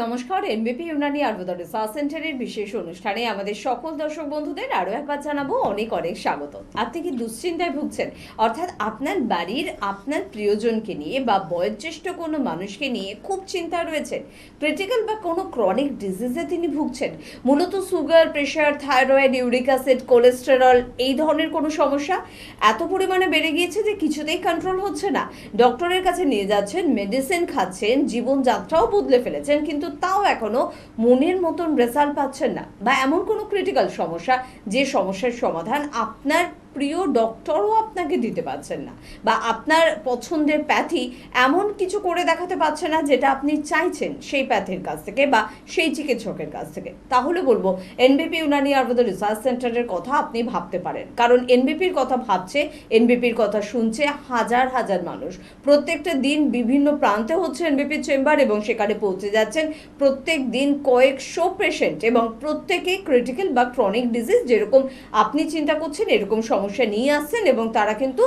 নমস্কার, এনবিপি ইউনানি আয়ুর্বেদ রিসার্চ সেন্টারের বিশেষ অনুষ্ঠানে আমাদের সকল দর্শক বন্ধুদের আরও একবার জানাবো অনেক অনেক স্বাগত। আপনি কি দুশ্চিন্তায় ভুগছেন, অর্থাৎ আপনার বাড়ির আপনার প্রিয়জনকে নিয়ে বা বয়োজ্যেষ্ঠ কোনো মানুষকে নিয়ে খুব চিন্তা রয়েছে, ক্রিটিক্যাল বা কোনো ক্রনিক ডিজিজে তিনি ভুগছেন, মূলত sugar, pressure, thyroid, uric acid, cholesterol এই ধরনের কোনো সমস্যা এত পরিমাণে বেড়ে গিয়েছে যে কিছুতেই কন্ট্রোল হচ্ছে না, ডক্টরের কাছে নিয়ে যাচ্ছেন, মেডিসিন খাচ্ছেন, জীবনযাত্রাও বদলে ফেলেছেন, কিন্তু তাও এখনো মনের মতন রেজাল্ট পাচ্ছেন না, বা এমন কোনো ক্রিটিক্যাল সমস্যা যে সমস্যার সমাধান আপনার প্রিয় ডক্টরও আপনাকে দিতে পারছেন না, বা আপনার পছন্দের প্যাথি এমন কিছু করে দেখাতে পারছে না যেটা আপনি চাইছেন সেই প্যাথির কাছ থেকে বা সেই চিকিৎসকের কাছ থেকে, তাহলে বলবো এনবিপি ইউনানি আয়ুর্বেদ রিসার্চ সেন্টারের কথা আপনি ভাবতে পারেন। কারণ এনবিপির কথা ভাবছে, এনবিপির কথা শুনছে হাজার হাজার মানুষ। প্রত্যেকটা দিন বিভিন্ন প্রান্তে হচ্ছে এনবিপির চেম্বার এবং সেখানে পৌঁছে যাচ্ছেন প্রত্যেক দিন কয়েকশো পেশেন্ট, এবং প্রত্যেকে ক্রিটিক্যাল বা ক্রনিক ডিজিজ যেরকম আপনি চিন্তা করছেন এরকম সমস্যা নিয়ে আসছেন, এবং তারা কিন্তু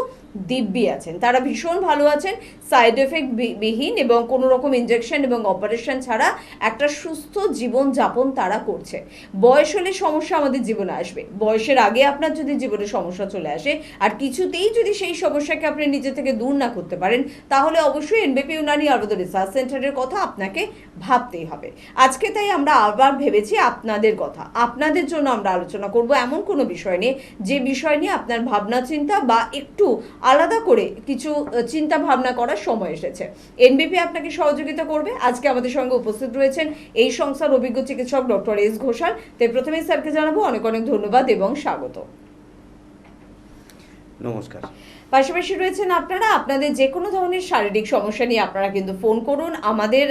দিব্যি আছেন, তারা ভীষণ ভালো আছেন, সাইড এফেক্ট বিহীন এবং কোনো রকম ইনজেকশন এবং অপারেশন ছাড়া একটা সুস্থ জীবন যাপন তারা করছে। বয়স হলে সমস্যা আমাদের জীবনে আসবে, বয়সের আগে আপনার যদি জীবনে সমস্যা চলে আসে আর কিছুতেই যদি সেই সমস্যাকে আপনি নিজে থেকে দূর না করতে পারেন, তাহলে অবশ্যই এনবিপি ইউনানি আয়ুর্বেদ রিসার্চ সেন্টারের কথা আপনাকে ভাবতেই হবে। আজকে তাই আমরা আবার ভেবেছি আপনাদের কথা, আপনাদের জন্য আমরা আলোচনা করব এমন কোনো বিষয় নিয়ে যে বিষয় নিয়ে আপনার ভাবনা চিন্তা বা একটু আলাদা করে কিছু চিন্তা ভাবনা করার সময় এসেছে। এনবিপি আপনাকে সহযোগিতা করবে। আজকে আমাদের সঙ্গে উপস্থিত রয়েছেন এই সংস্থার অভিজ্ঞ চিকিৎসক ডক্টর এস ঘোষাল। তাই প্রথমেই স্যারকে জানাবো অনেক অনেক ধন্যবাদ এবং স্বাগত। নমস্কার। পাশাপাশি রয়েছেন আপনারা, আপনাদের যে কোনো ধরনের শারীরিক সমস্যা নিয়ে আপনারা কিন্তু ফোন করুন আমাদের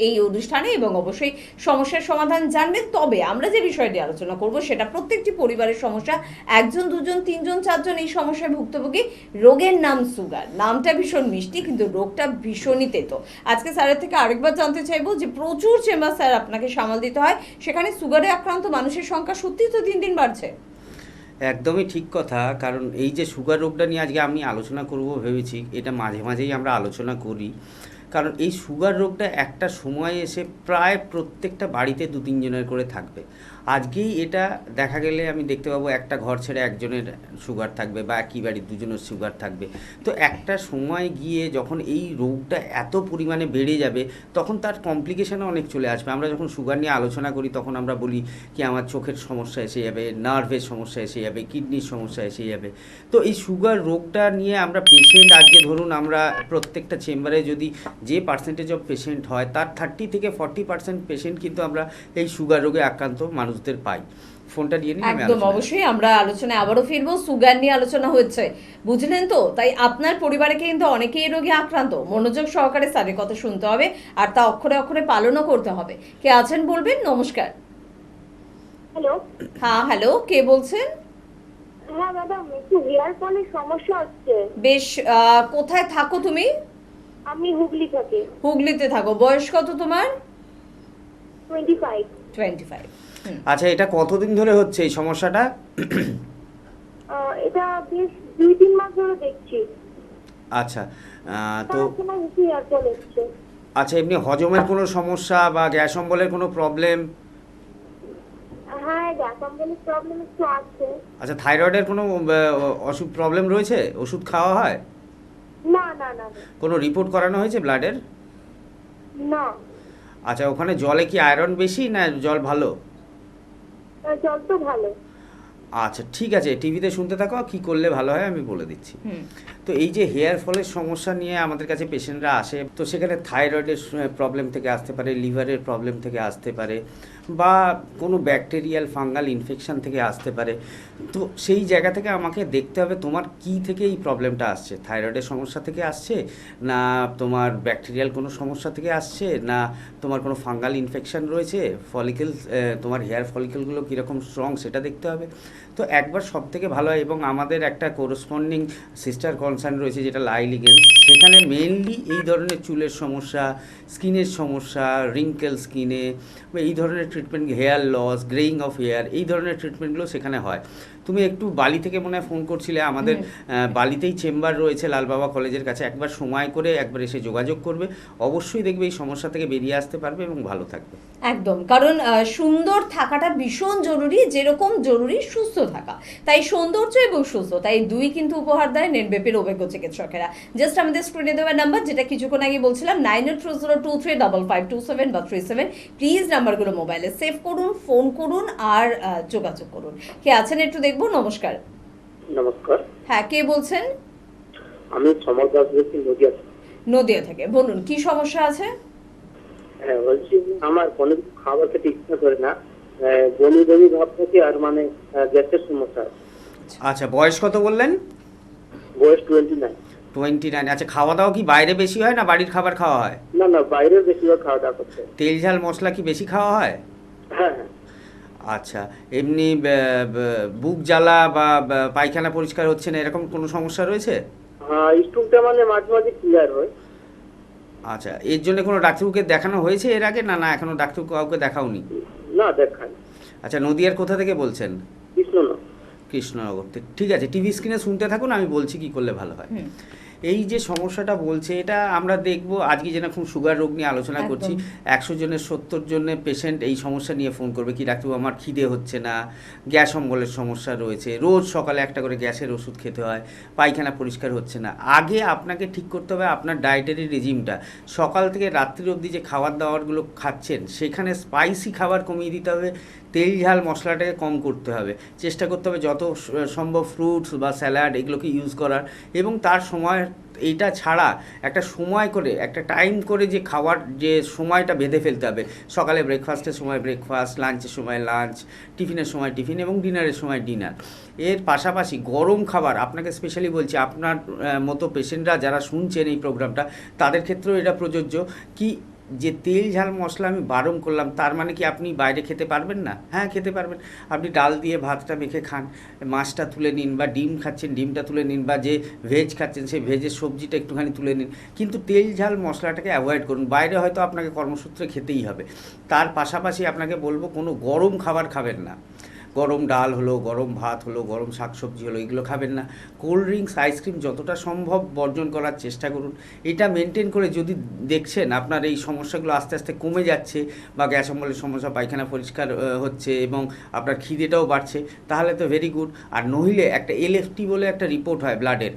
এই অনুষ্ঠানে এবং অবশ্যই সমস্যার সমাধান জানবেন। তবে আমরা যে বিষয়টি আলোচনা করব সেটা প্রত্যেকটি পরিবারের সমস্যা, একজন দুজন তিনজন চারজন এই সমস্যায় ভুক্তভোগী। রোগের নাম সুগার, নামটা ভীষণ মিষ্টি কিন্তু রোগটা ভীষণই তেতো। আজকে স্যারের থেকে আরেকবার জানতে চাইবো যে প্রচুর চেম্বার স্যার আপনাকে সামাল দিতে হয়, সেখানে সুগারে আক্রান্ত মানুষের সংখ্যা সত্যিই তো দিন দিন বাড়ছে। একদমই ঠিক কথা। কারণ এই যে সুগার রোগটা নিয়ে আজকে আমি আলোচনা করব ভেবেছি, এটা মাঝে মাঝেই আমরা আলোচনা করি। কারণ এই সুগার রোগটা একটা সময় এসে প্রায় প্রত্যেকটা বাড়িতে দু তিনজনের করে থাকবে। আজকেই এটা দেখা গেলে আমি দেখতে পাবো একটা ঘর ছেড়ে একজনের সুগার থাকবে বা একই বাড়ির দুজনের সুগার থাকবে। তো একটা সময় গিয়ে যখন এই রোগটা এত পরিমাণে বেড়ে যাবে তখন তার কমপ্লিকেশানও অনেক চলে আসবে। আমরা যখন সুগার নিয়ে আলোচনা করি তখন আমরা বলি কি আমার চোখের সমস্যা এসে যাবে, নার্ভের সমস্যা এসে যাবে, কিডনির সমস্যা এসে যাবে। তো এই সুগার রোগটা নিয়ে আমরা পেশেন্ট আজকে ধরুন আমরা প্রত্যেকটা চেম্বারে যদি যে পার্সেন্টেজ অফ পেশেন্ট হয় তার 30 থেকে 40% পেশেন্ট কিন্তু আমরা এই সুগার রোগে আক্রান্ত মানুষদের পাই। ফোনটা দিয়ে নিই, একদম অবশ্যই আমরা আলোচনায় আবারও ফিরবো। সুগার নিয়ে আলোচনা হচ্ছে, বুঝলেন তো? তাই আপনার পরিবারে কিন্তু অনেকেই রোগে আক্রান্ত, মনোযোগ সহকারে স্যারের কথা শুনতে হবে আর তা অক্ষরে অক্ষরে পালনও করতে হবে। কে আছেন বলবেন? নমস্কার। হ্যালো। হ্যাঁ হ্যালো, কে বলছেন? হ্যাঁ ম্যাডাম, একটু হেয়ার ফলের সমস্যা হচ্ছে। বেশ, কোথায় থাকো তুমি? আমি হুগলি থাকি। হুগলিতে থাকো। বয়স কত তোমার? 25। 25। আচ্ছা, এটা কতদিন ধরে হচ্ছে এই সমস্যাটা? এটা বেশ 2-3 মাস ধরে দেখছি। আচ্ছা, তো হেয়ার ফল হচ্ছে। আচ্ছা, এমনি হজমের কোনো সমস্যা বা গ্যাস অম্বলের কোনো প্রবলেম? হ্যাঁ, গ্যাস অম্বলের প্রবলেম একটু আছে। আচ্ছা, থাইরয়েডের কোনো অসুখ প্রবলেম রয়েছে? ওষুধ খাওয়া হয়? না না না। কোনো রিপোর্ট করানো হয়েছে ব্লাডের? না। আচ্ছা, ওখানে জলে কি আয়রন বেশি না জল ভালো? জল তো ভালো। আচ্ছা ঠিক আছে, টিভিতে শুনতে থাকো, কি করলে ভালো হয় আমি বলে দিচ্ছি। তো এই যে হেয়ার ফলের সমস্যা নিয়ে আমাদের কাছে পেশেন্টরা আসে, তো সেখানে থাইরয়েডের প্রবলেম থেকে আসতে পারে, লিভারের প্রবলেম থেকে আসতে পারে, বা কোনো ব্যাকটেরিয়াল ফাঙ্গাল ইনফেকশন থেকে আসতে পারে। তো সেই জায়গা থেকে আমাকে দেখতে হবে তোমার কি থেকে এই প্রবলেমটা আসছে, থাইরয়েডের সমস্যা থেকে আসছে, না তোমার ব্যাকটেরিয়াল কোনো সমস্যা থেকে আসছে, না তোমার কোনো ফাঙ্গাল ইনফেকশন রয়েছে, ফলিকেলস তোমার হেয়ার ফলিকেলগুলো কীরকম স্ট্রং সেটা দেখতে হবে। তো একবার সব থেকে ভালো হয়, এবং আমাদের একটা কোরসপন্ডিং সিস্টার কনসার্ন রয়েছে যেটা লাইলিগেন্স, সেখানে মেনলি এই ধরনের চুলের সমস্যা, স্কিনের সমস্যা, রিঙ্কেল স্কিনে বা এই ধরনের treatment, hair loss, greying of hair, এই ধরনের ট্রিটমেন্টগুলো সেখানে হয়। তুমি একটু বালি থেকে মনে হয় ফোন করছিলে, আমাদের বালিতেই চেম্বার রয়েছে লালবাবা কলেজের কাছে, একবার সময় করে একবার এসে যোগাযোগ করবে, অবশ্যই দেখবে এই সমস্যা থেকে বেরিয়ে আসতে পারবে এবং ভালো থাকবে। একদম, কারণ সুন্দর থাকাটা ভীষণ জরুরি, যেরকম জরুরি সুস্থ থাকা। তাই সৌন্দর্য এবং সুস্থ, তাই দুই কিন্তু উপহার দেয় নেটবেপের অভিজ্ঞ চিকিৎসকেরা। জাস্ট আমাদের স্ক্রিনে দেওয়া নাম্বার, যেটা কিছুক্ষণ আগে বলছিলাম, 9830235527 বা 37, প্লিজ নাম্বারগুলো মোবাইলে সেভ করুন, ফোন করুন আর যোগাযোগ করুন। কে আছেন একটু দেখবো। নমস্কার। নমস্কার, হ্যাঁ, কে বলছেন? আমি সমর দাস বলছি, নদিয়া থেকে। নদিয়া থেকে বলুন, কি সমস্যা আছে? হ্যাঁ, বলছি আমার কোনো কিছু খাবার খেতে ইচ্ছা করে না, বমি বমি ভাব থাকে, আর মানে গ্যাসের সমস্যা আছে। আচ্ছা, বয়স কত বললেন? বয়স 29। 29। আচ্ছা, খাওয়া দাওয়া কি বাইরে বেশি হয় না বাড়ির খাবার খাওয়া হয়? না না, বাইরের বেশিরভাগ খাওয়া দাওয়া করতে হয়। তেল ঝাল মশলা কি বেশি খাওয়া হয়? হ্যাঁ হ্যাঁ। আচ্ছা, এমনি বুক জ্বালা বা পায়খানা পরিষ্কার হচ্ছে না এরকম কোনো সমস্যা রয়েছে? হ্যাঁ, স্টুলটা মানে মাঝে মাঝে ক্লিয়ার হয়। আচ্ছা, এর জন্য কোনো ডাক্তারকে দেখানো হয়েছে এর আগে, না না এখনো ডাক্তার কাউকে দেখাওনি? না, দেখায়। আচ্ছা, নদিয়ার কোথা থেকে বলছেন? কৃষ্ণনগর। কৃষ্ণনগর থেকে। ঠিক আছে, টিভি স্ক্রিনে শুনতে থাকুন, আমি বলছি কি করলে ভালো হয়। এই যে সমস্যাটা বলছে, এটা আমরা দেখব আজকে যেরকম সুগার রোগ নিয়ে আলোচনা করছি, 100 জনের 70 জনের পেশেন্ট এই সমস্যা নিয়ে ফোন করবে, কি ডাক্তারবাবু আমার খিদে হচ্ছে না, গ্যাস অম্বলের সমস্যা রয়েছে, রোজ সকালে একটা করে গ্যাসের ওষুধ খেতে হয়, পায়খানা পরিষ্কার হচ্ছে না। আগে আপনাকে ঠিক করতে হবে আপনার ডায়েটারি রেজিমটা, সকাল থেকে রাত্রি অবধি যে খাবার দাবারগুলো খাচ্ছেন সেখানে স্পাইসি খাবার কমিয়ে দিতে হবে, তেল ঝাল মশলাটাকে কম করতে হবে, চেষ্টা করতে হবে যত সম্ভব ফ্রুটস বা স্যালাড এগুলোকে ইউজ করার, এবং তার সময় এইটা ছাড়া একটা সময় করে, একটা টাইম করে যে খাওয়ার যে সময়টা বেঁধে ফেলতে হবে, সকালে ব্রেকফাস্টের সময় ব্রেকফাস্ট, লাঞ্চের সময় লাঞ্চ, টিফিনের সময় টিফিন এবং ডিনারের সময় ডিনার। এর পাশাপাশি গরম খাবার, আপনাকে স্পেশালি বলছি, আপনার মতো পেশেন্টরা যারা শুনছেন এই প্রোগ্রামটা তাদের ক্ষেত্রেও এটা প্রযোজ্য, কি যে তেল ঝাল মশলা আমি বারণ করলাম তার মানে কি আপনি বাইরে খেতে পারবেন না? হ্যাঁ, খেতে পারবেন। আপনি ডাল দিয়ে ভাতটা মেখে খান, মাছটা তুলে নিন, বা ডিম খাচ্ছেন ডিমটা তুলে নিন, বা যে ভেজ খাচ্ছেন সেই ভেজের সবজিটা একটুখানি তুলে নিন, কিন্তু তেল ঝাল মশলাটাকে অ্যাভয়েড করুন। বাইরে হয়তো আপনাকে কর্মসূত্রে খেতেই হবে। তার পাশাপাশি আপনাকে বলবো কোনো গরম খাবার খাবেন না, গরম ডাল হলো, গরম ভাত হলো, গরম শাকসবজি হলো, এগুলো খাবেন না। কোল্ড ড্রিঙ্কস, আইসক্রিম যতটা সম্ভব বর্জন করার চেষ্টা করুন। এটা মেনটেন করে যদি দেখছেন আপনার এই সমস্যাগুলো আস্তে আস্তে কমে যাচ্ছে, বা গ্যাস অম্বলের সমস্যা, পায়খানা পরিষ্কার হচ্ছে এবং আপনার খিদেটাও বাড়ছে, তাহলে তো ভেরি গুড। আর নইলে একটা এলএফটি বলে একটা রিপোর্ট হয় ব্লাডের,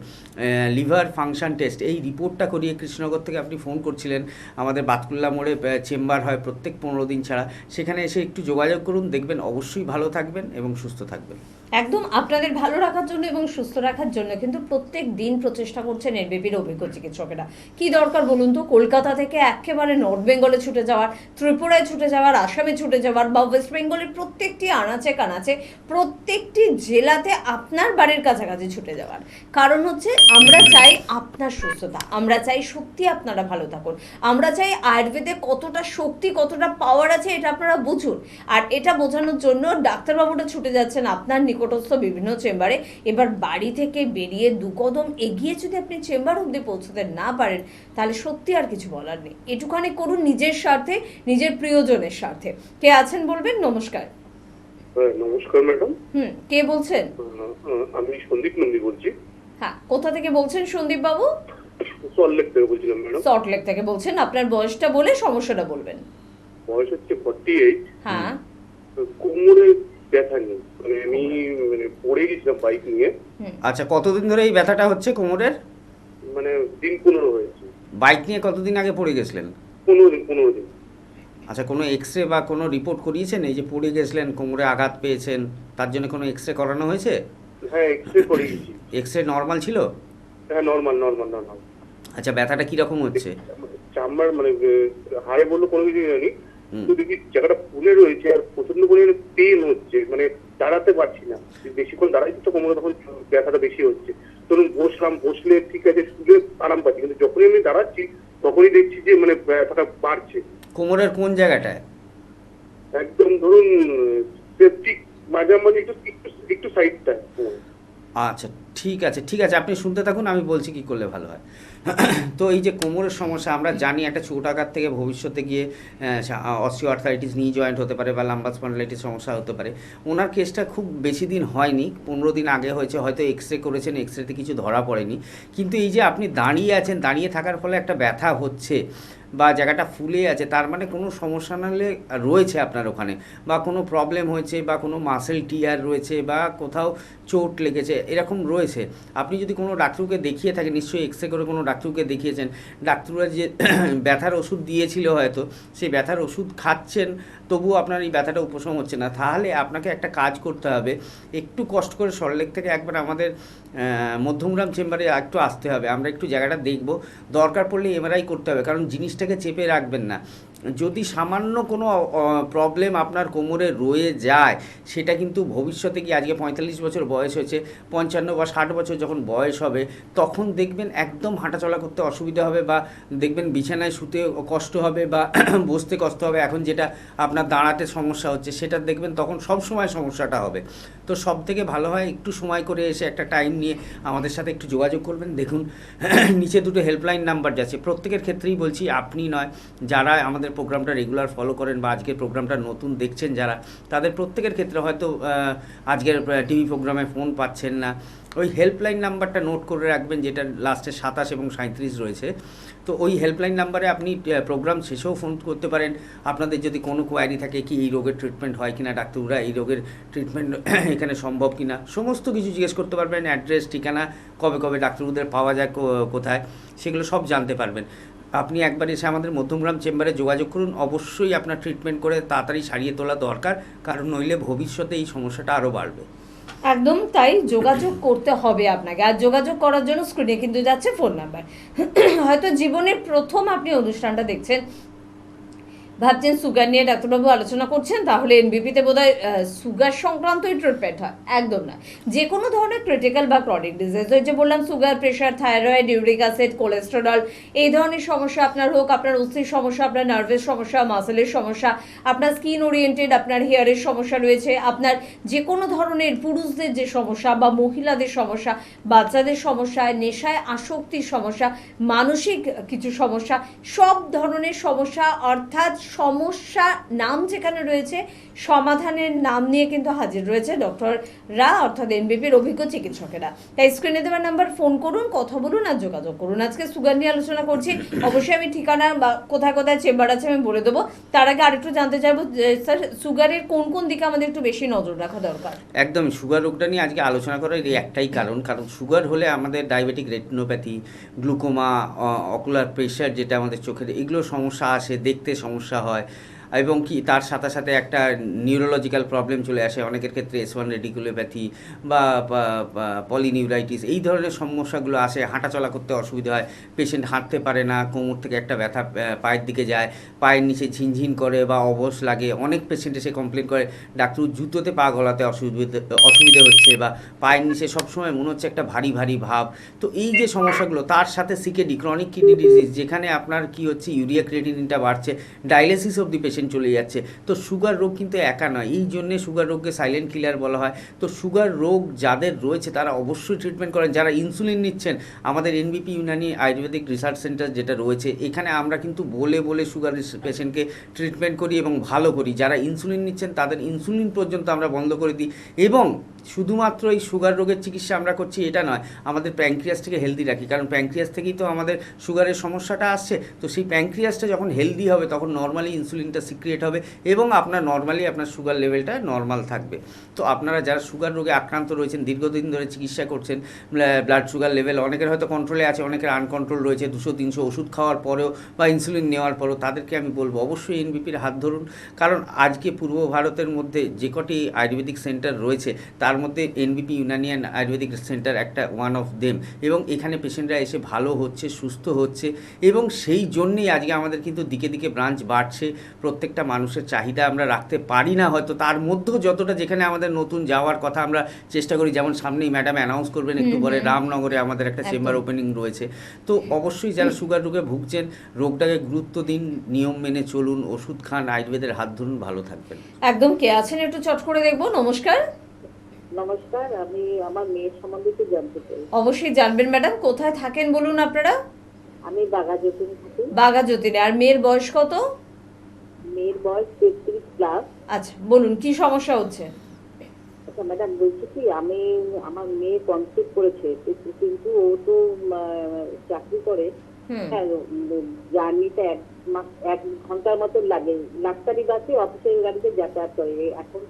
লিভার ফাংশন টেস্ট, এই রিপোর্টটা করিয়ে, কৃষ্ণনগর থেকে আপনি ফোন করছিলেন, আমাদের বাতকুল্লা মোড়ে চেম্বার হয় প্রত্যেক 15 দিন ছাড়া, সেখানে এসে একটু যোগাযোগ করুন, দেখবেন অবশ্যই ভালো থাকবেন এবং সুস্থ থাকবেন। একদম, আপনাদের ভালো রাখার জন্য এবং সুস্থ রাখার জন্য কিন্তু প্রত্যেক দিন প্রচেষ্টা করছেন নেটবেপির অভিজ্ঞ চিকিৎসকেরা। কি দরকার বলুন তো, কলকাতা থেকে একেবারে নর্থ বেঙ্গলে ছুটে যাওয়ার, ত্রিপুরায় ছুটে যাওয়ার, আসামে ছুটে যাওয়ার, বা ওয়েস্ট বেঙ্গলের প্রত্যেকটি আনাচে কানাচে, প্রত্যেকটি জেলাতে আপনার বাড়ির কাছাকাছি ছুটে যাওয়ার কারণ হচ্ছে আমরা চাই আপনার সুস্থতা, আমরা চাই সত্যি আপনারা ভালো থাকুন, আমরা চাই আয়ুর্বেদে কতটা শক্তি, কতটা পাওয়ার আছে এটা আপনারা বুঝুন। আর এটা বোঝানোর জন্য ডাক্তারবাবুরা ছুটে যাচ্ছেন আপনার নিকটস্থ বিভিন্ন চেম্বারে। এবার বাড়ি থেকে বেরিয়ে 2 কদম এগিয়ে যদি আপনি চেম্বার অবধি পৌঁছতে না পারেন, তাহলে সত্যি আর কিছু বলার নেই। এটুখানি করুন নিজের স্বার্থে, নিজের প্রিয়জনের স্বার্থে। কে আছেন বলবেন। নমস্কার। নমস্কার ম্যাডাম। কে বলছেন? আমি সন্দীপ নন্দী বলছি। হ্যাঁ, কোথা থেকে বলছেন সন্দীপ বাবু? সল্টলেক থেকে বলছিলাম ম্যাডাম। সল্টলেক থেকে বলছেন। আপনার বয়সটা বলে সমস্যাটা বলবেন। বয়স হচ্ছে 48। হ্যাঁ, কোমরে ব্যথা নেই, মানে আমি পড়ে গেছিলাম বাইক নিয়ে। আচ্ছা, কতদিন ধরে এই ব্যথাটা হচ্ছে কোমরের? মানে দিন 15 হয়েছে। বাইক নিয়ে কতদিন আগে পড়ে গেছিলেন? 15 দিন। আচ্ছা, কোনো এক্সরে বা কোনো রিপোর্ট করিয়েছেন? এই যে পড়ে গেছিলেন, কোমরে আঘাত পেয়েছেন, তার জন্য কোনো এক্সরে করানো হয়েছে? হ্যাঁ, এক্সরে করে গেছি। এক্সরে নর্মাল ছিল? হ্যাঁ, নর্মাল। আচ্ছা, ব্যথাটা কীরকম হচ্ছে? চামড়ার মানে হাড়ে বললো কোনো কিছু জানি, হুম। তো দেখি জায়গাটা ফুলে রয়েছে আর প্রচন্ড পরিমাণে পেন হচ্ছে, মানে দাঁড়াতে পারছি না, বেশিক্ষণ দাঁড়াই তো কোমরে তখন ব্যথাটা বেশি হচ্ছে। ধরুন বসলে ঠিক আছে, শুলে আরাম পাচ্ছি, কিন্তু যখনই আমি দাঁড়াচ্ছি তখনই দেখছি যে মানে ব্যথাটা বাড়ছে কোমরের কোন জায়গাটায়? একদম। ধরুন ঠিক মাঝামাঝি একটু একটু একটু সাইডটা। আচ্ছা, ঠিক আছে ঠিক আছে, আপনি শুনতে থাকুন, আমি বলছি কি করলে ভালো হয়। তো এই যে কোমরের সমস্যা, আমরা জানি একটা ছোট আঘাত থেকে ভবিষ্যতে গিয়ে অস্টিও আর্থারাইটিস, নি জয়েন্ট হতে পারে বা লাম্বার স্পন্ডিলাইটিস সমস্যা হতে পারে। ওনার কেসটা খুব বেশি দিন হয়নি, 15 দিন আগে হয়েছে, হয়তো এক্সরে করেছেন, এক্সরেতে কিছু ধরা পড়েনি। কিন্তু এই যে আপনি দাঁড়িয়ে আছেন, দাঁড়িয়ে থাকার ফলে একটা ব্যথা হচ্ছে বা জায়গাটা ফুলে আছে, তার মানে কোনো সমস্যা নাহলে রয়েছে আপনার ওখানে, বা কোনো প্রবলেম হয়েছে, বা কোনো মাসেল টিয়ার রয়েছে, বা কোথাও চোট লেগেছে, এরকম রয়েছে। আপনি যদি কোনো ডাক্তারকে দেখিয়ে থাকেন, নিশ্চয়ই এক্সরে করে কোনো ডাক্তারকে দেখিয়েছেন, ডাক্তাররা যে ব্যথার ওষুধ দিয়েছিল হয়তো, সেই ব্যথার ওষুধ খাচ্ছেন, তবুও আপনার এই ব্যথাটা উপশম হচ্ছে না, তাহলে আপনাকে একটা কাজ করতে হবে, একটু কষ্ট করে সল্টলেক থেকে একবার আমাদের মধ্যমগ্রাম চেম্বারে একটু আসতে হবে, আমরা একটু জায়গাটা দেখব, দরকার পড়লে এমআরআই করতে হবে, কারণ জিনিসটাকে চেপে রাখবেন না। যদি সামান্য কোনো প্রবলেম আপনার কোমরে রয়ে যায়, সেটা কিন্তু ভবিষ্যতে গিয়ে, আজকে 45 বছর বয়স হয়েছে, 55 বা 60 বছর যখন বয়স হবে, তখন দেখবেন একদম হাঁটাচলা করতে অসুবিধা হবে, বা দেখবেন বিছানায় শুতে কষ্ট হবে, বা বসতে কষ্ট হবে। এখন যেটা আপনার দাঁড়াতে সমস্যা হচ্ছে, সেটা দেখবেন তখন সব সময় সমস্যাটা হবে। তো সব থেকে ভালো হয় একটু সময় করে এসে একটা টাইম নিয়ে আমাদের সাথে একটু যোগাযোগ করবেন। দেখুন, নিচে দুটো হেল্পলাইন নাম্বার যাচ্ছে, প্রত্যেকের ক্ষেত্রেই বলছি, আপনি নয়, যারা আমাদের প্রোগ্রামটা রেগুলার ফলো করেন বা আজকের প্রোগ্রামটা নতুন দেখছেন যারা, তাদের প্রত্যেকের ক্ষেত্রে হয়তো আজকের টিভি প্রোগ্রামে ফোন পাচ্ছেন না, ওই হেল্পলাইন নাম্বারটা নোট করে রাখবেন, যেটা লাস্টে 27 এবং 37 রয়েছে। তো ওই হেল্পলাইন নাম্বারে আপনি প্রোগ্রাম শেষেও ফোন করতে পারেন, আপনাদের যদি কোনো কোয়ারি থাকে, কি এই রোগের ট্রিটমেন্ট হয় কিনা, ডাক্তাররা এই রোগের ট্রিটমেন্ট এখানে সম্ভব কিনা, সমস্ত কিছু জিজ্ঞেস করতে পারবেন, অ্যাড্রেস, ঠিকানা, কবে কবে ডাক্তারদের পাওয়া যায়, কোথায়, সেগুলো সব জানতে পারবেন। আপনি একবার এসে আমাদের মধ্যমগ্রাম চেম্বারে যোগাযোগ করুন, অবশ্যই আপনার ট্রিটমেন্ট করে তাড়াতাড়ি সারিয়ে তোলা দরকার, কারণ নইলে ভবিষ্যতে এই সমস্যাটা আরও বাড়বে। একদম তাই, যোগাযোগ করতে হবে আপনাকে। আর যোগাযোগ করার জন্য স্ক্রিনে কিন্তু যাচ্ছে ফোন নাম্বার। হয়তো জীবনের প্রথম আপনি অনুষ্ঠানটা দেখছেন, ভাবছেন সুগার নিয়ে ডাক্তারবাবু আলোচনা করছেন, তাহলে এনবিপিতে বোধহয় সুগার সংক্রান্তই ট্রিটমেন্ট হয়। একদম না, যে কোনো ধরনের ক্রিটিক্যাল বা ক্রনিক ডিজিজ, ওই যে বললাম sugar, pressure, thyroid, uric acid, cholesterol, এই ধরনের সমস্যা আপনার হোক, আপনার অস্থির সমস্যা, আপনার নার্ভের সমস্যা, মাসেলের সমস্যা, আপনার স্কিন ওরিয়েন্টেড, আপনার হেয়ারের সমস্যা রয়েছে, আপনার যে কোনো ধরনের পুরুষদের যে সমস্যা বা মহিলাদের সমস্যা, বাচ্চাদের সমস্যা, নেশায় আসক্তির সমস্যা, মানসিক কিছু সমস্যা, সব ধরনের সমস্যা, অর্থাৎ সমস্যা নাম যেখানে রয়েছে, সমাধানের নাম নিয়ে কিন্তু হাজির রয়েছে ডক্টররা, অর্থাৎ এনবিপির অভিজ্ঞ চিকিৎসকেরা। তাই স্ক্রিনে দেওয়া নাম্বার ফোন করুন, কথা বলুন আর যোগাযোগ করুন। আজকে সুগার নিয়ে আলোচনা করছি, অবশ্যই আমি ঠিকানা বা কোথায় কোথায় চেম্বার আছে আমি বলে দেবো। তার আগে আরেকটু জানতে চাইবো, স্যার সুগারের কোন কোন দিকে আমাদের একটু বেশি নজর রাখা দরকার? একদম, সুগার রোগটা নিয়ে আজকে আলোচনা করার এই একটাই কারণ সুগার হলে আমাদের diabetic retinopathy, glaucoma, ocular pressure, যেটা আমাদের চোখের, এগুলো সমস্যা আসে, দেখতে সমস্যা হয়, এবং কি তার সাথে সাথে একটা নিউরোলজিক্যাল প্রবলেম চলে আসে অনেকের ক্ষেত্রে, S1 রেডিকুলোপ্যাথি বা পলিনিউরাইটিস, এই ধরনের সমস্যাগুলো আসে। হাঁটাচলা করতে অসুবিধা হয়, পেশেন্ট হাঁটতে পারে না, কোমর থেকে একটা ব্যথা পায়ের দিকে যায়, পায়ের নিচে ঝিনঝিন করে বা অবশ লাগে, অনেক পেশেন্ট এসে কমপ্লেন করে ডাক্তার জুতোতে পা গলাতে অসুবিধে হচ্ছে, বা পায়ের নিচে সবসময় মনে হচ্ছে একটা ভারী ভারী ভাব। তো এই যে সমস্যাগুলো, তার সাথে সিকেডি, ক্রনিক কিডনি ডিজিজ, যেখানে আপনার কি হচ্ছে, ইউরিয়া ক্রিয়েটিনিনটা বাড়ছে, ডায়ালিসিস অবধি পেশেন্ট চলে যাচ্ছে। তো সুগার রোগ কিন্তু একা নয়, এই জন্যে সুগার রোগকে সাইলেন্ট কিলার বলা হয়। তো সুগার রোগ যাদের রয়েছে তারা অবশ্যই ট্রিটমেন্ট করেন। যারা ইনসুলিন নিচ্ছেন, আমাদের এনবিপি ইউনানি আয়ুর্বেদিক রিসার্চ সেন্টার যেটা রয়েছে, এখানে আমরা কিন্তু বলে বলে সুগার পেশেন্টকে ট্রিটমেন্ট করি এবং ভালো করি। যারা ইনসুলিন নিচ্ছেন তাদের ইনসুলিন পর্যন্ত আমরা বন্ধ করে দিই, এবং শুধুমাত্র এই সুগার রোগের চিকিৎসা আমরা করছি এটা নয়, আমাদের প্যানক্রিয়াসটাকে হেলদি রাখি, কারণ প্যানক্রিয়াস থেকেই তো আমাদের সুগারের সমস্যাটা আসছে। তো সেই প্যানক্রিয়াসটা যখন হেলদি হবে, তখন নর্মালি ইনসুলিনটা সিক্রিয়েট হবে, এবং আপনার নর্মালি আপনার সুগার লেভেলটা নর্মাল থাকবে। তো আপনারা যারা সুগার রোগে আক্রান্ত রয়েছেন, দীর্ঘদিন ধরে চিকিৎসা করছেন, ব্লাড সুগার লেভেল অনেকের হয়তো কন্ট্রোলে আছে, অনেকের আনকন্ট্রোল রয়েছে, 200-300 ওষুধ খাওয়ার পরেও বা ইনসুলিন নেওয়ার পরেও, তাদেরকে আমি বলবো অবশ্যই এনবিপির হাত ধরুন। কারণ আজকে পূর্ব ভারতের মধ্যে যে কটি আয়ুর্বেদিক সেন্টার রয়েছে, তার তার মধ্যে এনবিপি ইউনানিয়ান আয়ুর্বেদিক সেন্টার একটা ওয়ান অফ দেম, এবং এখানে পেশেন্টরা এসে ভালো হচ্ছে, সুস্থ হচ্ছে, এবং সেই জন্যেই আজকে আমাদের কিন্তু দিকে দিকে ব্রাঞ্চ বাড়ছে। প্রত্যেকটা মানুষের চাহিদা আমরা রাখতে পারি না হয়তো, তার মধ্যেও যতটা যেখানে আমাদের নতুন যাওয়ার কথা আমরা চেষ্টা করি, যেমন সামনেই ম্যাডাম অ্যানাউন্স করবেন একটু পরে রামনগরে আমাদের একটা চেম্বার ওপেনিং রয়েছে। তো অবশ্যই যারা সুগার রোগে ভুগছেন রোগটাকে গুরুত্ব দিন, নিয়ম মেনে চলুন, ওষুধ খান, আয়ুর্বেদের হাত ধরুন, ভালো থাকবেন। একদম। কে আছেন একটু চট করে দেখবো। নমস্কার। নমস্কার, আমি আমার মেয়ের সম্বন্ধে একটু জানতে চাই। অবশ্যই জানবেন ম্যাডাম। কোথায় থাকেন বলুন আপনারা? আমি বাঘাযতীন থাকি। বাঘাযতীনে। আর মেয়ের বয়স কত? মেয়ের বয়স 33+। আচ্ছা, বলুন কি সমস্যা হচ্ছে? আচ্ছা ম্যাডাম, বলছি কি, আমার মেয়ে কনসিভ করেছে, কিন্তু ও তো চাকরি করে। হ্যাঁ, জার্নিটা 1 ঘন্টার মতো লাগে। ডাক্তারি বাসে, অফিসের গাড়িতে যাতায়াত করে। এখন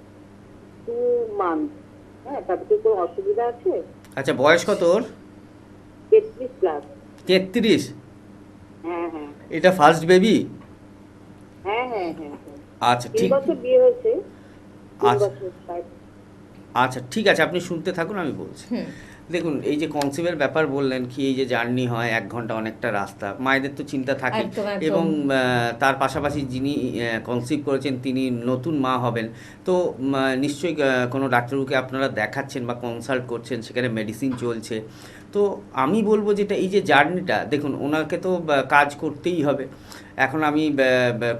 2 মান্থ। হ্যাঁ, তাতে কোনো অসুবিধা আছে? আচ্ছা, বয়স কত ওর? 33+। 33? হ্যাঁ হ্যাঁ এটা ফার্স্ট বেবি? হ্যাঁ হ্যাঁ হ্যাঁ হ্যাঁ। আচ্ছা 3 ঠিক, বছর বিয়ে হয়েছে। 3 আচ্ছা বছর ষাট। আচ্ছা ঠিক আছে, আপনি শুনতে থাকুন, আমি বলছি। দেখুন, এই যে কনসিভের ব্যাপার বললেন কি, এই যে জার্নি হয় 1 ঘন্টা, অনেকটা রাস্তা, মায়েদের তো চিন্তা থাকে। একদম, একদম। এবং তার পাশাপাশি যিনি কনসিভ করেছেন তিনি নতুন মা হবেন, তো নিশ্চয়ই কোনো ডাক্তারবাবুকে আপনারা দেখাচ্ছেন বা কনসাল্ট করছেন, সেখানে মেডিসিন চলছে। তো আমি বলবো যেটা, এই যে জার্নিটা, দেখুন ওনাকে তো কাজ করতেই হবে। এখন আমি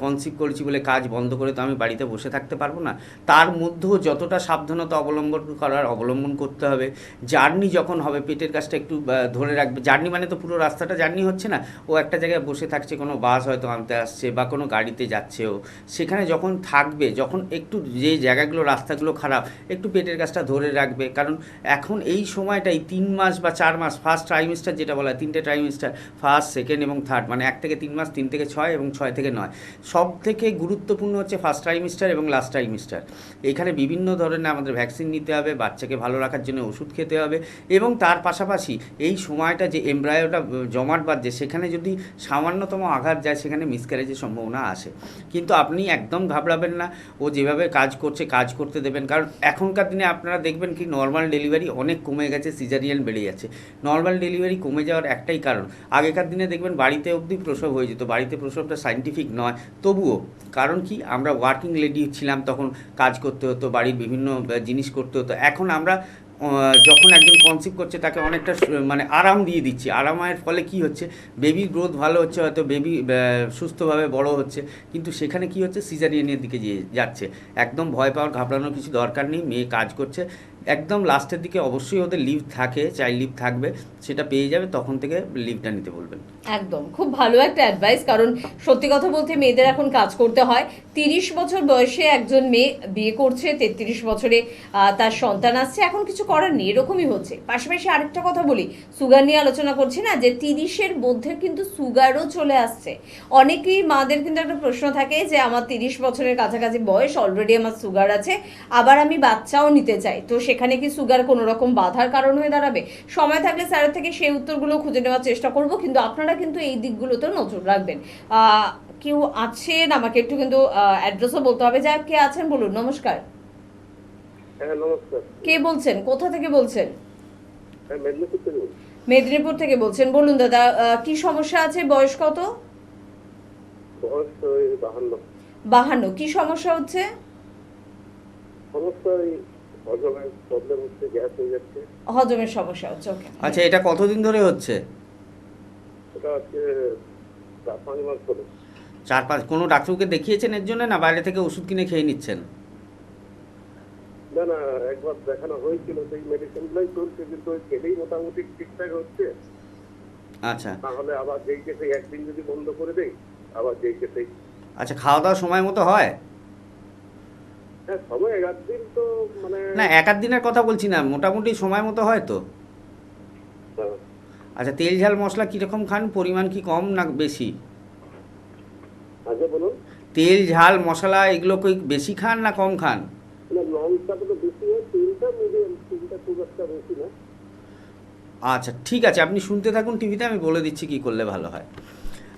কনসিভ করেছি বলে কাজ বন্ধ করে তো আমি বাড়িতে বসে থাকতে পারবো না। তার মধ্যেও যতটা সাবধানতা অবলম্বন করতে হবে। জার্নি যখন হবে পেটের কাছটা একটু ধরে রাখবে। জার্নি মানে তো পুরো রাস্তাটা জার্নি হচ্ছে না, ও একটা জায়গায় বসে থাকছে, কোনো বাস হয়তো আনতে আসছে বা কোনো গাড়িতে যাচ্ছে, ও সেখানে যখন থাকবে, যখন একটু যে জায়গাগুলো রাস্তাগুলো খারাপ, একটু পেটের কাছটা ধরে রাখবে। কারণ এখন এই সময়টাই 3 মাস বা 4 মাস, ফার্স্ট ট্রাইমিস্টার যেটা বলা হয়, 3টে ট্রাইমিস্টার, ফার্স্ট, সেকেন্ড এবং থার্ড, মানে 1 থেকে 3 মাস, 3 থেকে 6 এবং 6 থেকে 9। সব থেকে গুরুত্বপূর্ণ হচ্ছে ফার্স্ট ট্রাইমিস্টার এবং লাস্ট ট্রাইমিস্টার। এখানে বিভিন্ন ধরনের আমাদের ভ্যাকসিন নিতে হবে, বাচ্চাকে ভালো রাখার জন্য ওষুধ খেতে হবে, এবং তার পাশাপাশি এই সময়টা যে এমব্রায়োটা জমাট বাঁধছে, সেখানে যদি সামান্যতম আঘাত যায়, সেখানে মিসক্যারেজের সম্ভাবনা আসে। কিন্তু আপনি একদম ঘাবড়াবেন না, ও যেভাবে কাজ করছে কাজ করতে দেবেন। কারণ এখনকার দিনে আপনারা দেখবেন কি, নর্মাল ডেলিভারি অনেক কমে গেছে, সিজারিয়ান বেড়ে যাচ্ছে। নর্মাল ডেলিভারি কমে যাওয়ার একটাই কারণ, আগেকার দিনে দেখবেন বাড়িতে অবধি প্রসব হয়ে যেত। বাড়িতে প্রসবটা সায়েন্টিফিক নয়, তবুও কারণ কি, আমরা ওয়ার্কিং লেডি ছিলাম, তখন কাজ করতে হতো, বাড়ির বিভিন্ন জিনিস করতে হতো। এখন আমরা যখন একজন কনসিভ করছে তাকে অনেকটা মানে আরাম দিয়ে দিচ্ছি। আরামের ফলে কি হচ্ছে, বেবির গ্রোথ ভালো হচ্ছে, হয়তো বেবি সুস্থভাবে বড় হচ্ছে, কিন্তু সেখানে কি হচ্ছে, সিজারিয়ানের দিকে যাচ্ছে। একদম ভয় পাওয়ার, ঘাবড়ানোর কিছু দরকার নেই। মেয়ে কাজ করছে, একদম লাস্টের দিকে অবশ্যই ওদের লিভ থাকে, চাইল্ড লিভ থাকবে, সেটা পেয়ে যাবে, তখন থেকে লিভটা নিতে বলবেন। একদম, খুব ভালো একটা অ্যাডভাইস। কারণ সত্যি কথা বলতে মেয়েদের এখন কাজ করতে হয়। 30 বছর বয়সে একজন মেয়ে বিয়ে করছে, 33 বছরে তার সন্তান আসছে, এখন কিছু করার নেই, এরকমই হচ্ছে। পাশাপাশি আরেকটা কথা বলি, সুগার নিয়ে আলোচনা করছি না, যে 30-এর মধ্যে কিন্তু সুগারও চলে আসছে। অনেকেই মাদের কিন্তু একটা প্রশ্ন থাকে যে আমার 30 বছরের কাছাকাছি বয়স, অলরেডি আমার সুগার আছে, আবার আমি বাচ্চাও নিতে চাই, তো সেখানে কি সুগার কোনো রকম বাধার কারণ হয়ে দাঁড়াবে? সময় থাকলে স্যারের থেকে সেই উত্তরগুলো খুঁজে নেওয়ার চেষ্টা করব, কিন্তু আপনারা কিন্তু এই দিকগুলোতেও নজর রাখবেন। কেউ আছেন, আমাকে একটু কিন্তু অ্যাড্রেসও বলতে হবে। যা কে আছেন বলুন। নমস্কার। হ্যাঁ নমস্কার। কে বলছেন, কোথা থেকে বলছেন? হ্যাঁ, মেদিনীপুর থেকে বলছি। মেদিনীপুর থেকে বলছেন, বলুন দাদা, কি সমস্যা আছে? বয়স কত? বয়স ওই 52। 52। কি সমস্যা হচ্ছে? সমস্যা ওই হজমের প্রবলেম হচ্ছে, গ্যাস হয়ে যাচ্ছে। হজমের সমস্যা হচ্ছে, ওকে। আচ্ছা, এটা কতদিন ধরে হচ্ছে? এটা হচ্ছে 4-5 মাস ধরে। 4-5। কোনো ডাক্তারকে দেখিয়েছেন এর জন্য, না বাইরে থেকে ওষুধ কিনে খেয়ে নিচ্ছেন? না না, একবার দেখানো হয়েছিল, সেই মেডিসিনগুলোই চলছে, কিন্তু ওই খেলেই মোটামুটি ঠিকঠাক হচ্ছে। আচ্ছা তাহলে আবার যেই সেই একদিন যদি বন্ধ করে দেই, আবার যেই সেই। আচ্ছা, খাওয়া দাওয়া সময় মতো হয়? হ্যাঁ, সময় 1 দিন তো মানে না, 1 দিনের কথা বলছি না, মোটামুটি সময় মতো হয় তো? হ্যাঁ। আচ্ছা, তেল ঝাল মশলা কীরকম খান? পরিমাণ কি কম না বেশি? আচ্ছা বলুন। তেল ঝাল মশলা এগুলো কি বেশি খান না কম খান? না, লংটা তো বেশি হয়, তেলটা মিডিয়াম, তেলটা খুব একটা বেশি না। আচ্ছা ঠিক আছে, আপনি শুনতে থাকুন টিভিতে, আমি বলে দিচ্ছি কি করলে ভালো হয়।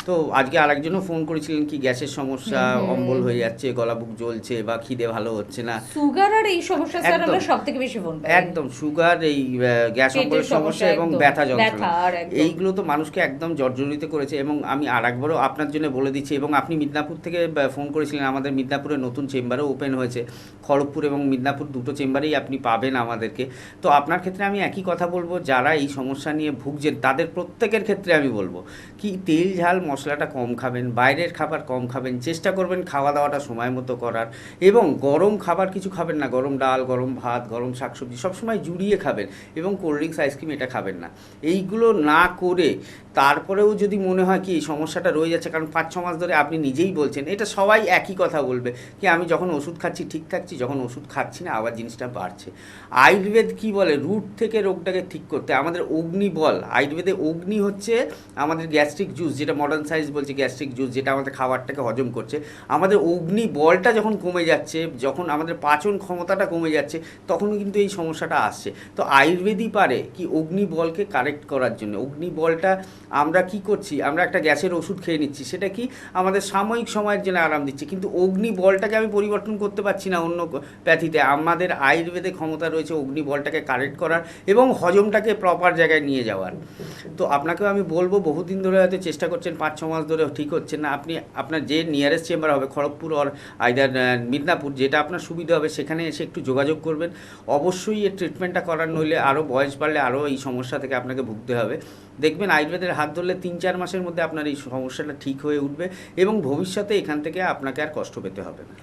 তো আজকে আরেকজনও ফোন করেছিলেন কি গ্যাসের সমস্যা, অম্বল হয়ে যাচ্ছে, গলা বুক জ্বলছে বা খিদে ভালো হচ্ছে না। সুগার আর এই সমস্যা স্যার একদম। আমরা সবথেকে বেশি ফোন পাই। একদম সুগার, এই গ্যাস পেটের অম্বলের সমস্যা সমস্যা, এবং একদম। ব্যথা ব্যথা যন্ত্রণা, আর একদম। এইগুলো তো মানুষকে একদম জর্জরিত করেছে। এবং আমি আরেকবারও আপনার জন্য বলে দিচ্ছি, এবং আপনি মিদনাপুর থেকে ফোন করেছিলেন, আমাদের মিদনাপুরে নতুন চেম্বারও ওপেন হয়েছে, খড়গপুর এবং মিদনাপুর দুটো চেম্বারেই আপনি পাবেন আমাদেরকে। তো আপনার ক্ষেত্রে আমি একই কথা বলবো, যারা এই সমস্যা নিয়ে ভুগছেন তাদের প্রত্যেকের ক্ষেত্রে আমি বলবো কি তেল ঝাল মশলাটা কম খাবেন, বাইরের খাবার কম খাবেন, চেষ্টা করবেন খাওয়া দাওয়াটা সময় মতো করার, এবং গরম খাবার কিছু খাবেন না, গরম ডাল, গরম ভাত, গরম শাকসবজি সবসময় জুড়িয়ে খাবেন, এবং কোল্ড ড্রিঙ্কস আইসক্রিম এটা খাবেন না। এইগুলো না করে তারপরেও যদি মনে হয় কি এই সমস্যাটা রয়ে যাচ্ছে, কারণ 5-6 মাস ধরে আপনি নিজেই বলছেন, এটা সবাই একই কথা বলবে কি আমি যখন ওষুধ খাচ্ছি ঠিক থাকছি, যখন ওষুধ খাচ্ছি না আবার জিনিসটা বাড়ছে। আয়ুর্বেদ কি বলে, রুট থেকে রোগটাকে ঠিক করতে। আমাদের অগ্নি বল, আয়ুর্বেদে অগ্নি হচ্ছে আমাদের গ্যাস্ট্রিক জুস, যেটা মডার্ন সায়েন্স বলছে গ্যাস্ট্রিক জুস, যেটা আমাদের খাবারটাকে হজম করছে। আমাদের অগ্নি বলটা যখন কমে যাচ্ছে, যখন আমাদের পাচন ক্ষমতাটা কমে যাচ্ছে, তখন কিন্তু এই সমস্যাটা আসছে। তো আয়ুর্বেদই পারে কি অগ্নি বলকে কারেক্ট করার জন্য। অগ্নি বলটা আমরা কি করছি, আমরা একটা গ্যাসের ওষুধ খেয়ে নিচ্ছি, সেটা কি আমাদের সাময়িক সময়ের জন্য আরাম দিচ্ছে, কিন্তু অগ্নি বলটাকে আমি পরিবর্তন করতে পারছি না অন্য প্যাথিতে। আমাদের আয়ুর্বেদে ক্ষমতা রয়েছে অগ্নি বলটাকে কারেক্ট করার এবং হজমটাকে প্রপার জায়গায় নিয়ে যাওয়ার। তো আপনাকেও আমি বলবো, বহুদিন ধরে হয়তো চেষ্টা করছেন, 5-6 মাস ধরে ঠিক হচ্ছে না, আপনি আপনার যে নিয়ারেস্ট চেম্বার হবে খড়গপুর আর আইদার মিদনাপুর, যেটা আপনার সুবিধা হবে সেখানে এসে একটু যোগাযোগ করবেন। অবশ্যই এর ট্রিটমেন্টটা করার, নইলে আরও বয়স বাড়লে আরও এই সমস্যা থেকে আপনাকে ভুগতে হবে। দেখবেন আয়ুর্বেদের হাত ধরলে 3-4 মাসের মধ্যে আপনার এই সমস্যাটা ঠিক হয়ে উঠবে এবং ভবিষ্যতে এখান থেকে আপনাকে আর কষ্ট পেতে হবে না।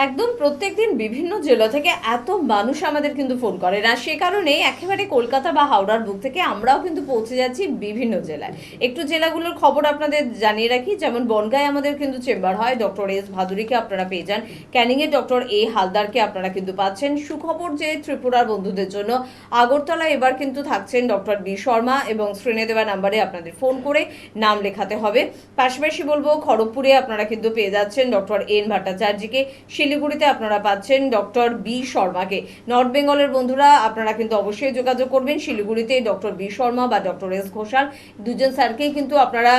একদম প্রত্যেকদিন বিভিন্ন জেলা থেকে এত মানুষ আমাদের কিন্তু ফোন করে না, সে কারণে একেবারে কলকাতা বা হাওড়ার বুক থেকে আমরাও কিন্তু পৌঁছে যাচ্ছি বিভিন্ন জেলায়। একটু জেলাগুলোর খবর আপনাদের জানিয়ে রাখি, যেমন বনগাঁয় আমাদের কিন্তু চেম্বার হয়, ডক্টর এস ভাদুরীকে আপনারা পেয়ে যান। ক্যানিংয়ে ডক্টর এ হালদারকে আপনারা কিন্তু পাচ্ছেন। সুখবর যে ত্রিপুরার বন্ধুদের জন্য আগরতলা এবার কিন্তু থাকছেন ডক্টর বি শর্মা, এবং স্ক্রিনে দেওয়া নাম্বারে আপনাদের ফোন করে নাম লেখাতে হবে। পাশাপাশি বলবো খড়গপুরে আপনারা কিন্তু পেয়ে যাচ্ছেন ডক্টর এন ভট্টাচার্যকে, শিলিগুড়িতে আপনারা পাচ্ছেন ডক্টর বি শর্মাকে। নর্থ বেঙ্গলের বন্ধুরা আপনারা কিন্তু অবশ্যই যোগাযোগ করবেন, শিলিগুড়িতে ডক্টর বি শর্মা বা ডক্টর এস ঘোষাল, দুজন স্যারকেই কিন্তু আপনারা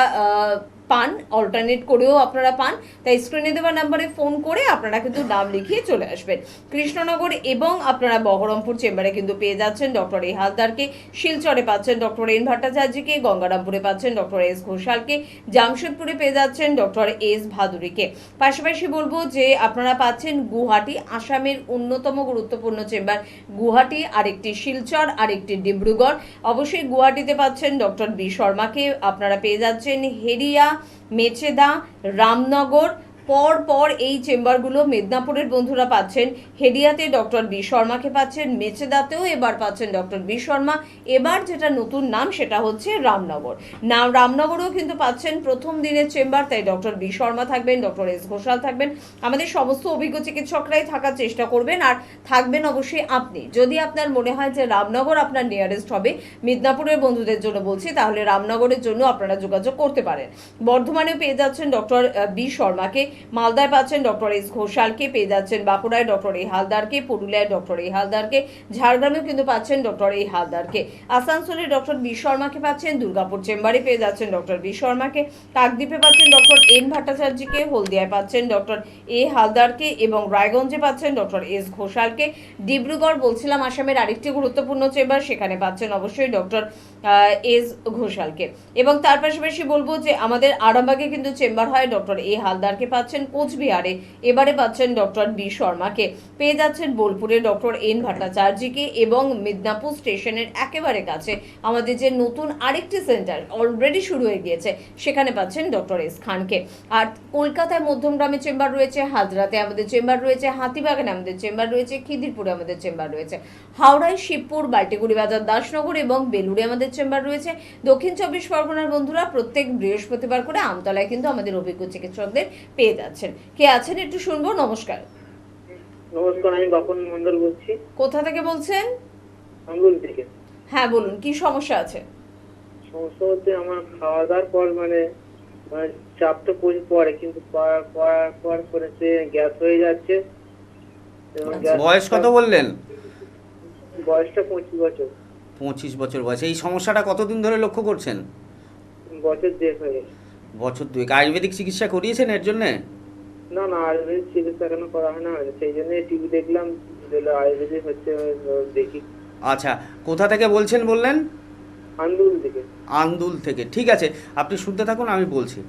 পান, অল্টারনেট করেও আপনারা পান। তাই স্ক্রিনে দেওয়া নাম্বারে ফোন করে আপনারা কিন্তু নাম লিখিয়ে চলে আসবেন। কৃষ্ণনগর এবং আপনারা বহরমপুর চেম্বারে কিন্তু পেয়ে যাচ্ছেন ডক্টর এ হালদারকে, শিলচরে পাচ্ছেন ডক্টর এন ভট্টাচার্যকে, গঙ্গারামপুরে পাচ্ছেন ডক্টর এস ঘোষালকে, জামশেদপুরে পেয়ে যাচ্ছেন ডক্টর এস ভাদুরীকে। পাশাপাশি বলবো যে আপনারা পাচ্ছেন গুয়াহাটি, আসামের অন্যতম গুরুত্বপূর্ণ চেম্বার গুয়াহাটি, আরেকটি শিলচর, আরেকটি ডিব্রুগড়। অবশ্যই গুয়াহাটিতে পাচ্ছেন ডক্টর বি শর্মাকে, আপনারা পেয়ে যাচ্ছেন হেরিয়া, মেচেদা, রামনগর। পর এই চেম্বারগুলো মেদিনীপুরের বন্ধুরা পাচ্ছেন। হেডিয়াতে ডক্টর বি শর্মাকে পাচ্ছেন, মেচেদাতেও এবার পাচ্ছেন ডক্টর বি শর্মা। এবার যেটা নতুন নাম সেটা হচ্ছে রামনগর। রামনগরেও কিন্তু পাচ্ছেন প্রথম দিনের চেম্বার, তাই ডক্টর বি শর্মা থাকবেন, ডক্টর এস ঘোষাল থাকবেন। আমাদের সমস্ত অভিজ্ঞ চিকিৎসকরাই থাকার চেষ্টা করবেন, আর থাকবেন অবশ্যই আপনি। যদি আপনার মনে হয় যে রামনগর আপনার নিয়ারেস্ট হবে, মিদনাপুরের বন্ধুদের জন্য বলছি, তাহলে রামনগরের জন্য আপনারা যোগাযোগ করতে পারেন। বর্ধমানেও পেয়ে যাচ্ছেন ডক্টর বি শর্মাকে, মালদায় পাচ্ছেন ডক্টর এস ঘোষালকে, পেয়ে যাচ্ছেন বাঁকুড়ায় ডক্টর এ হালদারকে, পুরুলিয়ায় ডক্টর এ হালদারকে, ঝাড়গ্রামেও কিন্তু পাচ্ছেন ডক্টর এ হালদারকে, আসানসোলে ডক্টর বি শর্মাকে পাচ্ছেন, দুর্গাপুর চেম্বারে পেয়ে যাচ্ছেন ডক্টর বি শর্মাকে, কাকদ্বীপে পাচ্ছেন ডক্টর এন ভট্টাচার্যকে, হলদিয়ায় পাচ্ছেন ডক্টর এ হালদারকে, এবং রায়গঞ্জে পাচ্ছেন ডক্টর এস ঘোষালকে। ডিব্রুগড় বলছিলাম আসামের আরেকটি গুরুত্বপূর্ণ চেম্বার, সেখানে পাচ্ছেন অবশ্যই ডক্টর এস ঘোষালকে। এবং তার পাশাপাশি বলবো যে আমাদের আরামবাগে কিন্তু চেম্বার হয়, ডক্টর এ হালদারকে পাচ্ছেন। কোচবিহারে এবারে পাচ্ছেন ডক্টর বি শর্মাকে, পেয়ে যাচ্ছেন বোলপুরে ডক্টর এন ভট্টাচার্যকে, এবং মিদনাপুর স্টেশনের একেবারে কাছে আমাদের যে নতুন আরেকটি সেন্টার অলরেডি শুরু হয়ে গিয়েছে, সেখানে পাচ্ছেন ডক্টর এস খানকে। আর কলকাতায় মধ্যমগ্রামে চেম্বার রয়েছে, হাজরাতে আমাদের চেম্বার রয়েছে, হাতিবাগানে আমাদের চেম্বার রয়েছে, খিদিরপুরে আমাদের চেম্বার রয়েছে, হাওড়ায় শিবপুর, বাল্টিগুড়ি বাজার, দাসনগর এবং বেলুড়ে আমাদের চেম্বার রয়েছে। দক্ষিণ 24 পরগনার বন্ধুরা প্রত্যেক বৃহস্পতিবার করে আমতলায় কিন্তু আমাদের অভিজ্ঞ চিকিৎসকদের পেয়ে যাচ্ছেন। কে আছেন একটু শুনবো। নমস্কার। নমস্কার, আমি বাপন মন্ডল বলছি, কোথা থেকে বলছেন? আঙ্গুল থেকে। হ্যাঁ বলুন, কি সমস্যা আছে? সমস্যা বলতে আমার খাওয়া দাওয়ার পর মানে চাপটা প্রচুর পড়ে, কিন্তু পর গ্যাস হয়ে যাচ্ছে। এবং বয়স কত বললেন? বয়সটা 25 বছর। 25 বছর বয়স। এই সমস্যাটা কতদিন ধরে লক্ষ্য করছেন? বছর দেড় হয়ে গেছে। বছর দুয়েক আয়ুর্বেদিক চিকিৎসা করিয়েছেন এর জন্যে? না না, আয়ুর্বেদিক চিকিৎসা কেন করা হয় না, সেই জন্য টিভি দেখলাম, আয়ুর্বেদিক হচ্ছে দেখি। আচ্ছা, কোথা থেকে বলছেন বললেন? আন্দুল থেকে। আন্দুল থেকে, ঠিক আছে, আপনি শুনতে থাকুন, আমি বলছি।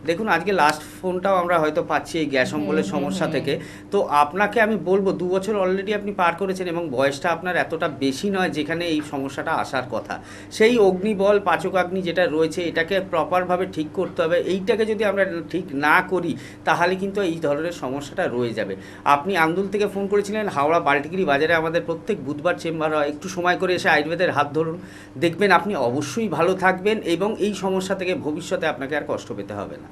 দেখুন, আজকে লাস্ট ফোনটাও আমরা হয়তো পাচ্ছি এই গ্যাস অম্বলের সমস্যা থেকে। তো আপনাকে আমি বলবো 2 বছর অলরেডি আপনি পার করেছেন এবং বয়সটা আপনার এতটা বেশি নয় যেখানে এই সমস্যাটা আসার কথা। সেই অগ্নিবল পাচকাগ্নি যেটা রয়েছে এটাকে প্রপারভাবে ঠিক করতে হবে। এইটাকে যদি আমরা ঠিক না করি তাহলে কিন্তু এই ধরনের সমস্যাটা রয়ে যাবে। আপনি আন্দুল থেকে ফোন করেছিলেন, হাওড়া বাল্টিগিরি বাজারে আমাদের প্রত্যেক বুধবার চেম্বার হয়, একটু সময় করে এসে আয়ুর্বেদের হাত ধরুন, দেখবেন আপনি অবশ্যই ভালো থাকবেন এবং এই সমস্যা থেকে ভবিষ্যতে আপনাকে আর কষ্ট পেতে হবে না।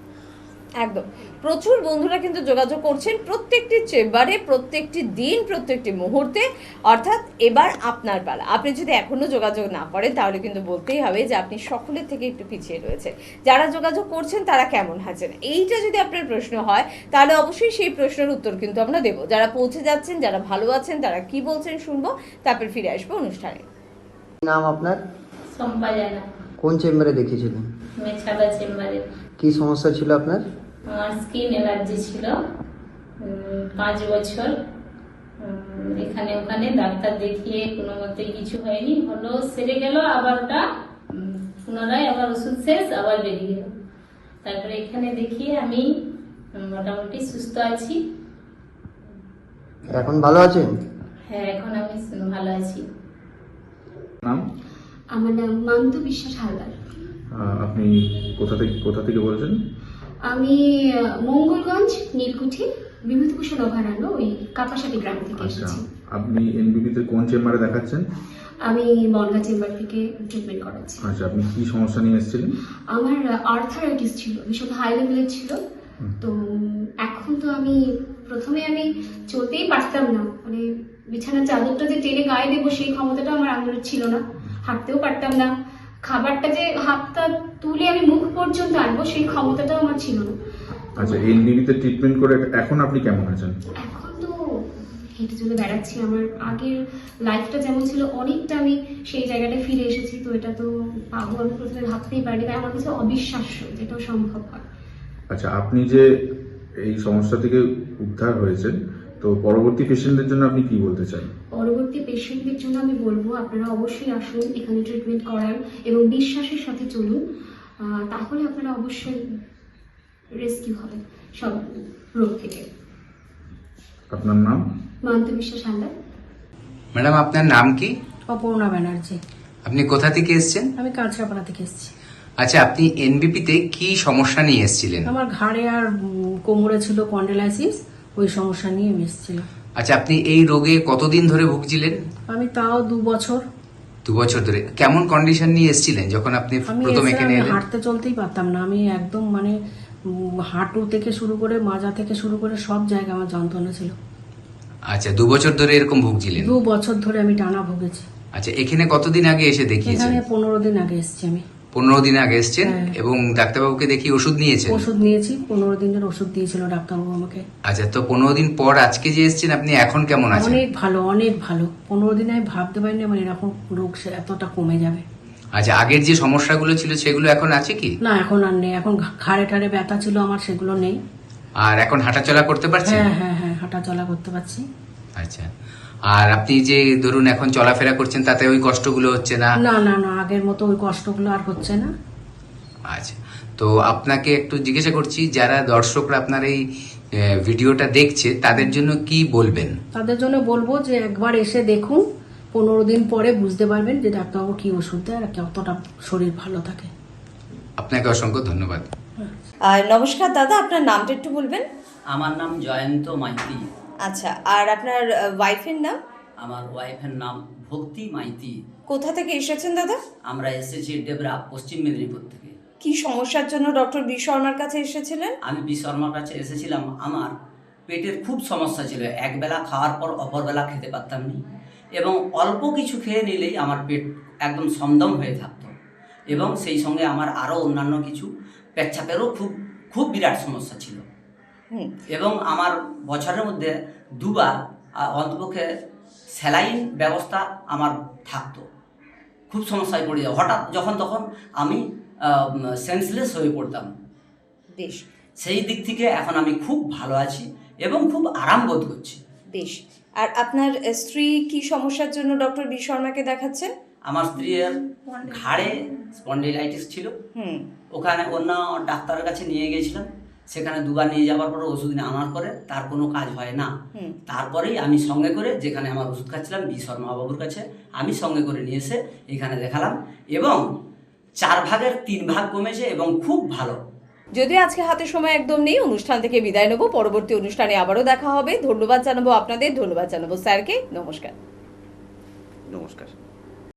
একদম, প্রচুর বন্ধুরা কিন্তু যোগাযোগ করছেন প্রত্যেকটি চেম্বারে, প্রত্যেকটি দিন, প্রত্যেকটি মুহূর্তে। অর্থাৎ এবার আপনার পালা। আপনি যদি এখনো যোগাযোগ না করেন তাহলে কিন্তু বলতেই হবে যে আপনি সকলের থেকে একটু পিছিয়ে রয়েছেন। যারা যোগাযোগ করছেন তারা কেমন আছেন, এইটা যদি আপনার প্রশ্ন হয় তাহলে অবশ্যই সেই প্রশ্নের উত্তর কিন্তু আমরা দেবো। যারা পৌঁছে যাচ্ছেন, যারা ভালো আছেন, তারা কি বলছেন শুনবো, তারপর ফিরে আসবো অনুষ্ঠানে। নাম আপনার? সম্পা জানা। কোন চেম্বারে দেখিয়েছিলেন? মেছাদা চেম্বারে। কি সমস্যা ছিল আপনার? আমার স্কিন অ্যালার্জি ছিল 5 বছর। এখানে ওখানে ডাক্তার দেখিয়ে কোনো মতে কিছু হয়নি, হলো সেরে গেল, আবার ওটা পুনরায় আবার ওষুধ শেষ, আবার বেরিয়ে গেল। তারপরে এখানে দেখিয়ে আমি মোটামুটি সুস্থ আছি। এখন ভালো আছেন? হ্যাঁ, এখন আমি ভালো আছি। নাম? আমার নাম মান্তু বিশ্বাস হালদার। আপনি কোথা থেকে বলছেন? আমি মঙ্গলগঞ্জ নীলকুঠি বিভূতিভূষণ অভয়ারণ্য ওই কাপাসাপি গ্রাম থেকে আচ্ছা, এসেছি। আপনি এনবিবিতে কোন চেম্বারে দেখাচ্ছেন? আমি বনগা চেম্বার থেকে ট্রিটমেন্ট করাচ্ছি। আচ্ছা, আপনি কি সমস্যা নিয়ে এসেছিলেন? আমার আর্থারাইটিস ছিল, ভীষণ হাই লেভেলের ছিল। তো এখন তো আমি প্রথমে চলতেই পারতাম না, মানে বিছানার চাদরটা যে টেনে গায়ে দেবো সেই ক্ষমতাটা আমার আঙুলের ছিল না, হাঁটতেও পারতাম না, খাবারটা যে হাতটা তুলে আমি মুখ পর্যন্ত আনবো সেই ক্ষমতাটাও আমার ছিল না। আচ্ছা, এনবিবিতে ট্রিটমেন্ট করে এখন আপনি কেমন আছেন? এখন তো হেঁটে চলে বেড়াচ্ছি, আমার আগের লাইফটা যেমন ছিল অনেকটা আমি সেই জায়গাটায় ফিরে এসেছি। তো এটা তো পাবো, আমি প্রথমে ভাবতেই পারিনি, তাই আমার কাছে অবিশ্বাস্য যেটাও সম্ভব হয়। আচ্ছা, আপনি যে এই সমস্যা থেকে উদ্ধার হয়েছেন, তো পরবর্তী পেশেন্টদের জন্য আপনি কি বলতে চান? পরবর্তী পেশেন্টদের জন্য আমি বলবো আপনারা অবশ্যই আসুন, এখানে ট্রিটমেন্ট করান এবং বিশ্বাসের সাথে চলুন, তাহলে আপনারা অবশ্যই রেস্কিউ হবে সব রোগ থেকে। আপনার নাম? মান্তু বিশ্বাস হালদার। ম্যাডাম, আপনার নাম কি? অপর্ণা ব্যানার্জি। আপনি কোথা থেকে এসেছেন? আমি কাঁচরাপাড়া থেকে এসেছি। আচ্ছা, আপনি এনবিপিতে কি সমস্যা নিয়ে এসেছিলেন? আমার ঘাড়ে আর কোমরে ছিল কন্ডাইলাইসিস, ওই সমস্যা নিয়ে আমি এসেছিলাম। আচ্ছা, আপনি এই রোগে কতদিন ধরে ভুগছিলেন? আমি তাও 2 বছর। 2 বছর ধরে। কেমন কন্ডিশন নিয়ে এসেছিলেন যখন আপনি প্রথম এখানে এলেন? হাঁটতে চলতেই পারতাম না, আমি একদম মানে হাঁটু থেকে শুরু করে মাজা থেকে শুরু করে সব জায়গায় আমার যন্ত্রণা ছিল। আচ্ছা, 2 বছর ধরে এরকম ভুগছিলেন? 2 বছর ধরে আমি টানা ভুগেছি। আচ্ছা, এখানে কতদিন আগে এসে দেখিয়েছেন? এখানে 15 দিন আগে এসেছি আমি। 15 দিন আগে এসেছেন? হ্যাঁ। এবং ডাক্তারবাবুকে দেখিয়ে ওষুধ নিয়েছেন? ওষুধ নিয়েছি, 15 দিনের ওষুধ দিয়েছিল ডাক্তারবাবু আমাকে। আচ্ছা, তো 15 দিন পর আজকে যে এসেছেন আপনি এখন কেমন আছেন? অনেক ভালো, অনেক ভালো। 15 দিনে আমি ভাবতে পারিনি আমার এরকম রোগ এতটা কমে যাবে। আচ্ছা, আগের যে সমস্যাগুলো ছিল সেগুলো এখন আছে কি? না, এখন আর নেই। এখন ঘাড়ে ঠাড়ে ব্যথা ছিল আমার, সেগুলো নেই। আর এখন হাঁটাচলা করতে পারছেন? হ্যাঁ হ্যাঁ হ্যাঁ, হাঁটা চলা করতে পারছি। আচ্ছা, আর আপনি যে ধরুন এখন চলাফেরা করছেন তাতে ওই কষ্টগুলো হচ্ছে না? না না না, আগের মতো ওই কষ্টগুলো আর হচ্ছে না। আচ্ছা, তো আপনাকে একটু জিজ্ঞাসা করছি, যারা দর্শকরা আপনার এই ভিডিওটা দেখছে তাদের জন্য কি বলবেন? তাদের জন্য বলবো যে একবার এসে দেখুন, 15 দিন পরে বুঝতে পারবেন যে ডাক্তারবাবু কি ওষুধ দেয় আর কতটা শরীর ভালো থাকে। আপনাকে অসংখ্য ধন্যবাদ। নমস্কার দাদা, আপনার নামটা একটু বলবেন? আমার নাম জয়ন্ত মাইতি। আচ্ছা, আর আপনার ওয়াইফের নাম? আমার ওয়াইফের নাম ভক্তি মাইতি। কোথা থেকে এসেছেন দাদা? আমরা এসেছি ডেবরা, পশ্চিম মেদিনীপুর থেকে। কি সমস্যার জন্য ডক্টর বি শর্মার কাছে এসেছিলেন? আমি বি শর্মার কাছে এসেছিলাম, আমার পেটের খুব সমস্যা ছিল, একবেলা খাওয়ার পর অপরবেলা খেতে পারতাম না, এবং অল্প কিছু খেয়ে নিলেই আমার পেট একদম সমদম হয়ে থাকতো, এবং সেই সঙ্গে আমার আরও অন্যান্য কিছু পেচ্ছাপেরও খুব খুব বিরাট সমস্যা ছিল, এবং আমার বছরের মধ্যে 2 বার অন্তপক্ষে স্যালাইন ব্যবস্থা আমার থাকতো। খুব সমস্যায় পড়ে যাও, হঠাৎ যখন তখন আমি সেন্সলেস হয়ে পড়তাম, বেশ সেই দিক থেকে এখন আমি খুব ভালো আছি এবং খুব আরাম বোধ করছি। বেশ। আর আপনার স্ত্রী কি সমস্যার জন্য ডক্টর বি শর্মাকে দেখাচ্ছেন? আমার স্ত্রীর ঘাড়ে স্পন্ডিলাইটিস ছিল, ওখানে অন্য ডাক্তারের কাছে নিয়ে গিয়েছিলাম, সেখানে দুবার নিয়ে যাওয়ার পরে ওষুধ আনার পরে তার কোনো কাজ হয় না। তারপরেই আমি সঙ্গে করে, যেখানে আমার ওষুধ খাচ্ছিলাম বি শর্মা বাবুর কাছে, আমি সঙ্গে করে নিয়ে এসে এখানে দেখালাম এবং 4 ভাগের 3 ভাগ কমেছে এবং খুব ভালো। যদিও আজকে হাতে সময় একদম নেই, অনুষ্ঠান থেকে বিদায় নেব, পরবর্তী অনুষ্ঠানে আবারও দেখা হবে। ধন্যবাদ জানাবো আপনাদের, ধন্যবাদ জানাবো স্যারকে। নমস্কার। নমস্কার।